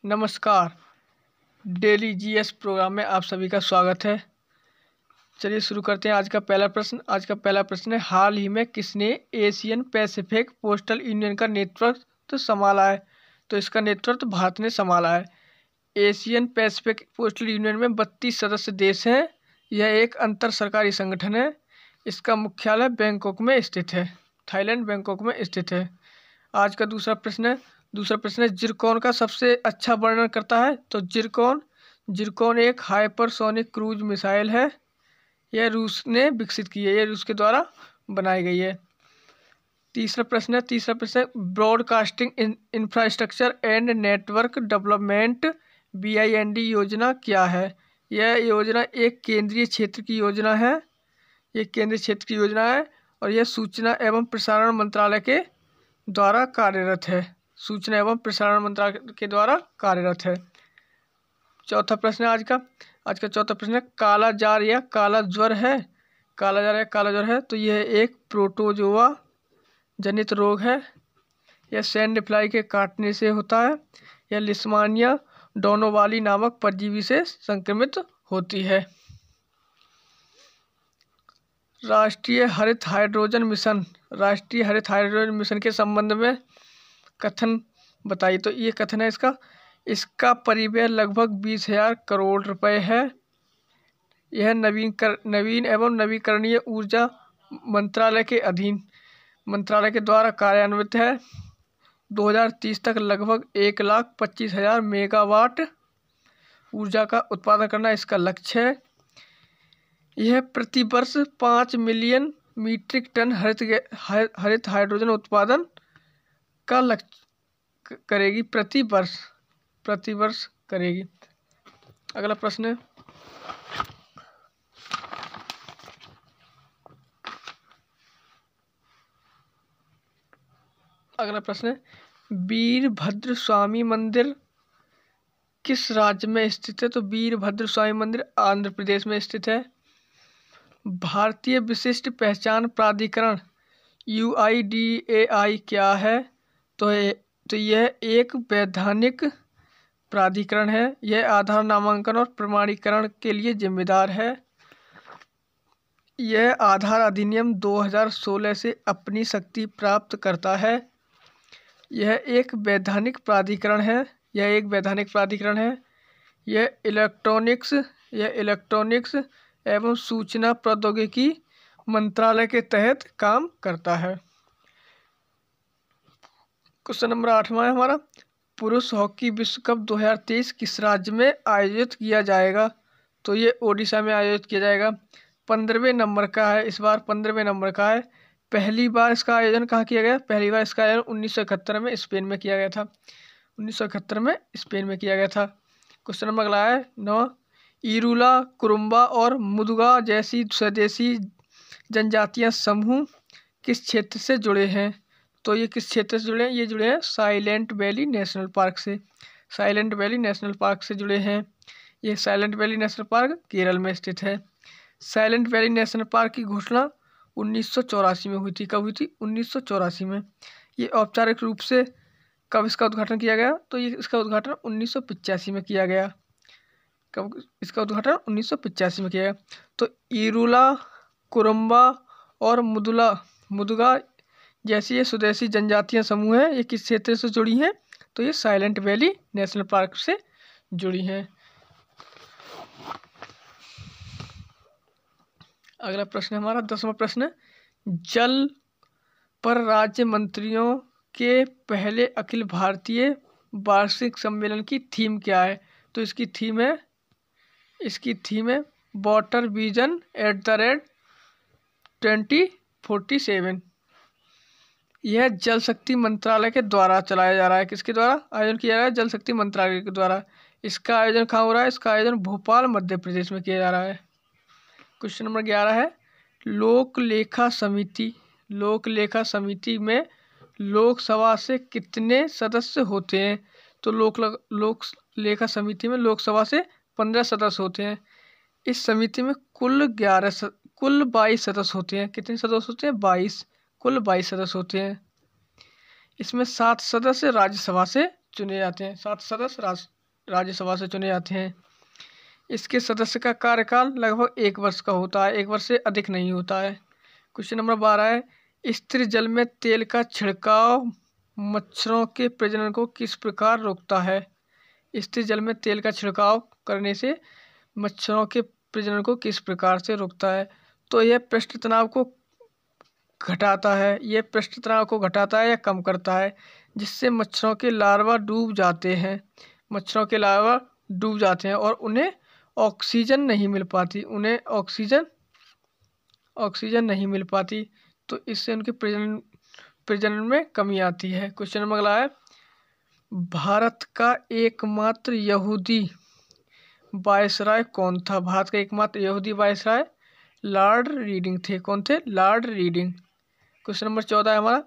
नमस्कार। Daily GS programme में आप सभी का स्वागत है। चलिए शुरू करते हैं। आज का पहला प्रश्न है, हाल ही में किसने एशियन पैसिफिक पोस्टल यूनियन का नेतृत्व संभाला है? तो इसका नेतृत्व भारत ने संभाला है। एशियन पैसिफिक पोस्टल यूनियन में 32 सदस्य देश हैं। यह एक अंतर सरकारी संगठन है। इसका मुख्यालय बैंकॉक में स्थित है। थाईलैंड बैंकॉक में स्थित है। आज का दूसरा प्रश्न है, जिरकॉन का सबसे अच्छा वर्णन करता है? तो जिरकॉन एक हाइपरसोनिक क्रूज मिसाइल है। यह रूस ने विकसित की है। यह रूस के द्वारा बनाई गई है। तीसरा प्रश्न है, broadcasting infrastructure and network development BIND योजना क्या है? यह योजना एक केंद्रीय क्षेत्र की योजना है। और यह सूचना एवं प्रसारण मंत्रालय के द्वारा कार्यरत है। चौथा प्रश्न है आज का चौथा प्रश्न है, काला जार या काला ज्वर है? तो यह एक प्रोटोजोआ जनित रोग है। यह सैंड फ्लाई के काटने से होता है। यह लिस्मानिया डोनोवाली नामक परजीवी से संक्रमित होती है। राष्ट्रीय हरित हाइड्रोजन मिशन के संबंध में कथन बताइए। तो ये कथन है इसका परिव्यय लगभग 20,000 करोड़ रुपए है। यह नवीन एवं नवीकरणीय ऊर्जा मंत्रालय के द्वारा कार्यान्वित है। 2030 तक लगभग 1,25,000 मेगावाट ऊर्जा का उत्पादन करना इसका लक्ष्य है। यह प्रति वर्ष 5 मिलियन मीट्रिक टन हरित हाइड्रोजन उत्पादन का लक्ष्य करेगी। प्रति वर्ष करेगी। अगला प्रश्न है, वीरभद्र स्वामी मंदिर किस राज्य में स्थित है? तो वीरभद्र स्वामी मंदिर आंध्र प्रदेश में स्थित है। भारतीय विशिष्ट पहचान प्राधिकरण UIDAI क्या है? तो यह एक वैधानिक प्राधिकरण है। यह आधार नामांकन और प्रमाणीकरण के लिए जिम्मेदार है। यह आधार अधिनियम 2016 से अपनी शक्ति प्राप्त करता है। यह एक वैधानिक प्राधिकरण है। यह इलेक्ट्रॉनिक्स एवं सूचना प्रौद्योगिकी मंत्रालय के तहत काम करता है। क्वेश्चन नंबर 8वां है हमारा, पुरुष हॉकी विश्व कप 2023 किस राज्य में आयोजित किया जाएगा? तो ये ओडिशा में आयोजित किया जाएगा। 15वें नंबर का है। इस बार 15वें नंबर का है। पहली बार इसका आयोजन कहाँ किया गया? पहली बार इसका आयोजन 1971 में स्पेन में किया गया था। 1971 में स्पेन में किया गया था। क्वेश्चन नंबर अगला है 9, इरुला, कुरुम्बा और मुदुगा जैसी स्वदेशी जनजातीय समूह किस क्षेत्र से जुड़े हैं? तो ये किस क्षेत्र से जुड़े हैं? ये जुड़े हैं साइलेंट वैली नेशनल पार्क से जुड़े हैं। ये silent valley national park Kerala में स्थित है। साइलेंट वैली नेशनल पार्क की घोषणा 1984 में हुई थी। कब हुई थी? 1984 में। ये औपचारिक रूप से कब इसका उद्घाटन किया गया? तो ये इसका उद्घाटन 1985 में किया गया। कब इसका उद्घाटन? 1985 में किया गया। तो इरुला, कुरुम्बा और मुदुगा जैसी ये स्वदेशी जनजातीय समूह हैं, ये किस क्षेत्र से जुड़ी हैं? तो ये साइलेंट वैली नेशनल पार्क से जुड़ी हैं। अगला प्रश्न हमारा 10वां प्रश्न, जल पर राज्य मंत्रियों के पहले अखिल भारतीय वार्षिक सम्मेलन की थीम क्या है? तो इसकी थीम है वाटर विजन @2047। यह जल शक्ति मंत्रालय के द्वारा चलाया जा रहा है। किसके द्वारा आयोजन किया जा रहा है? जल शक्ति मंत्रालय के द्वारा। इसका आयोजन कहाँ हो रहा है? इसका आयोजन भोपाल मध्य प्रदेश में किया जा रहा है। क्वेश्चन नंबर 11 है, लोक लेखा समिति में लोकसभा से कितने सदस्य होते हैं? तो लोक लेखा समिति में लोकसभा से 15 सदस्य होते हैं। इस समिति में कुल 22 सदस्य होते हैं। कितने सदस्य होते हैं? 22। कुल 22 सदस्य होते हैं। इसमें 7 सदस्य राज्यसभा से चुने जाते हैं। 7 सदस्य राज्यसभा से चुने जाते हैं। इसके सदस्य का कार्यकाल लगभग 1 वर्ष का होता है, 1 वर्ष से अधिक नहीं होता है। क्वेश्चन नंबर 12 है, स्थिर जल में तेल का छिड़काव मच्छरों के प्रजनन को किस प्रकार रोकता है? स्थिर जल में तेल का छिड़काव करने से मच्छरों के प्रजनन को किस प्रकार से रोकता है? तो यह पृष्ठ तनाव को घटाता है, यह पृष्ठ तनाव को घटाता है या कम करता है, जिससे मच्छरों के लार्वा डूब जाते हैं, मच्छरों के लार्वा डूब जाते हैं और उन्हें ऑक्सीजन नहीं मिल पाती, उन्हें ऑक्सीजन नहीं मिल पाती, तो इससे उनके प्रजनन में कमी आती है। क्वेश्चन नंबर अगला है, भारत का एकमात्र यहूदी वायसराय कौन था? भारत का एकमात्र यहूदी वायसराय लॉर्ड रीडिंग थे। कौन थे? Lord reading. क्वेश्चन नंबर 14 है हमारा,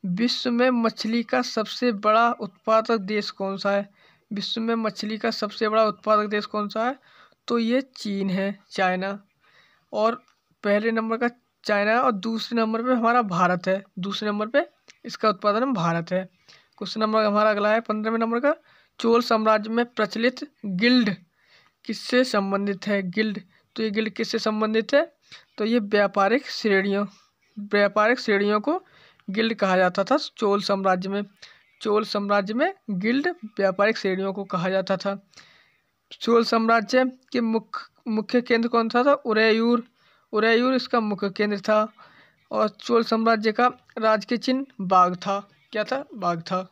विश्व में मछली का सबसे बड़ा उत्पादक देश कौन सा है? विश्व में मछली का सबसे बड़ा उत्पादक देश कौन सा है? तो ये चीन है, चाइना। और पहले नंबर का चाइना है और दूसरे नंबर पे हमारा भारत है, दूसरे नंबर पे इसका उत्पादन भारत है। क्वेश्चन नंबर हमारा अगला है 15वें नंबर का, चोल साम्राज्य में प्रचलित गिल्ड किससे संबंधित है? गिल्ड, तो ये गिल्ड किससे संबंधित है? तो ये व्यापारिक श्रेणियों को गिल्ड कहा जाता था चोल साम्राज्य में। चोल साम्राज्य में गिल्ड व्यापारिक श्रेणियों को कहा जाता था। चोल साम्राज्य के मुख्य केंद्र कौन सा था? उरैयूर, उरैयूर इसका मुख्य केंद्र था। और चोल साम्राज्य का राजकीय चिन्ह बाघ था। क्या था? बाघ था।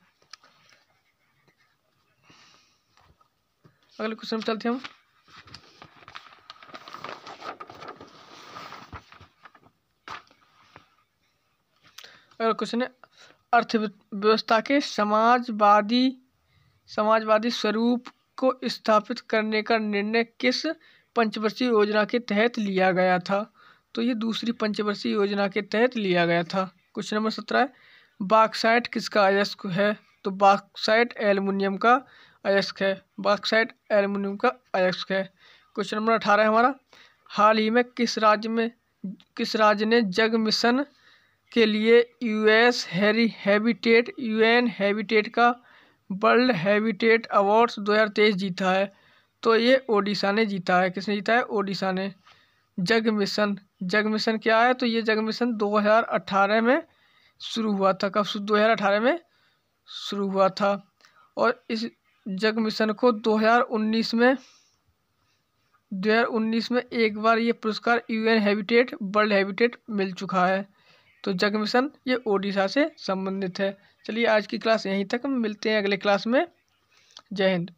अगले क्वेश्चन में चलते हैं हम। अगला क्वेश्चन है, अर्थव्यवस्था के समाजवादी स्वरूप को स्थापित करने का निर्णय किस पंचवर्षीय योजना के तहत लिया गया था? तो ये दूसरी पंचवर्षीय योजना के तहत लिया गया था। क्वेश्चन नंबर 17 है, बॉक्साइट किसका अयस्क है? तो बॉक्साइट एल्युमिनियम का अयस्क है, बॉक्साइट एल्युमिनियम का अयस्क है। क्वेश्चन नंबर 18 है हमारा, हाल ही में किस राज्य ने जग मिशन के लिए यूएन हैबिटेट का वर्ल्ड हैबिटेट अवार्ड्स 2023 जीता है? तो ये ओडिशा ने जीता है। किसने जीता है? ओडिशा ने। जग मिशन क्या है? तो ये जग मिशन 2018 में शुरू हुआ था। कब? 2018 में शुरू हुआ था। और इस जग मिशन को 2019 में एक बार ये पुरस्कार यूएन हैबिटेट वर्ल्ड हैबिटेट मिल चुका है। तो जग मिशन ये ओडिशा से संबंधित है। चलिए आज की क्लास यहीं तक, मिलते हैं अगले क्लास में। जय हिंद।